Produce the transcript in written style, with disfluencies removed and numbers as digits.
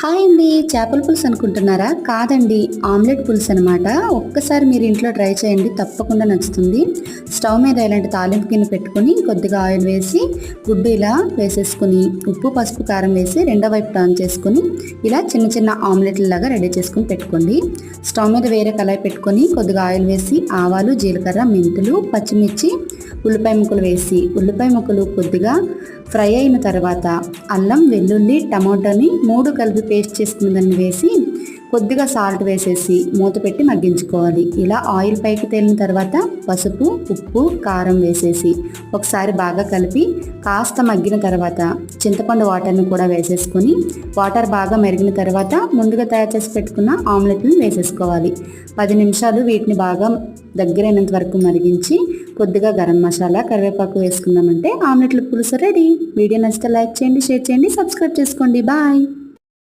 Hi అండి. చేపల పులుసు అనుకుంటున్నారా? కాదండి, ఆమ్లెట్ పులుసు అనమాట. ఒక్కసారి మీరు ఇంట్లో ట్రై చేయండి, తప్పకుండా నచ్చుతుంది. స్టవ్ మీద ఇలాంటి తాలింపు గిన్నె పెట్టుకొని కొద్దిగా ఆయిల్ వేసి గుడ్డు ఇలా వేసేసుకుని ఉప్పు పసుపు కారం వేసి రెండో వైపు టర్న్ చేసుకొని ఇలా చిన్న చిన్న ఆమ్లెట్ల లాగా రెడీ చేసుకుని పెట్టుకోండి. స్టవ్ మీద వేరే కళాయి పెట్టుకొని కొద్దిగా ఆయిల్ వేసి ఆవాలు జీలకర్ర మెంతులు పచ్చిమిర్చి ఉల్లిపాయ ముక్కలు వేసి ఉల్లిపాయ ముక్కలు కొద్దిగా ఫ్రై అయిన తర్వాత అల్లం వెల్లుల్లి టమాటోని 3 కలిపి పేస్ట్ చేసుకున్న దాన్ని వేసి కొద్దిగా సాల్ట్ వేసేసి మూత పెట్టి మగ్గించుకోవాలి. ఇలా ఆయిల్ పైకి తేలిన తర్వాత పసుపు ఉప్పు కారం వేసేసి ఒకసారి బాగా కలిపి కాస్త మగ్గిన తర్వాత చింతపండు వాటర్ని కూడా వేసేసుకొని వాటర్ బాగా మరిగిన తర్వాత ముందుగా తయారు చేసి పెట్టుకున్న ఆమ్లెట్ని వేసేసుకోవాలి. 10 నిమిషాలు వీటిని బాగా దగ్గరైనంత వరకు మరిగించి కొద్దిగా గరం మసాలా కరివేపాకు వేసుకున్నామంటే ఆమ్లెట్ల పులుసు రెడీ. వీడియో నచ్చితే లైక్ చేయండి, షేర్ చేయండి, సబ్స్క్రైబ్ చేసుకోండి. బాయ్.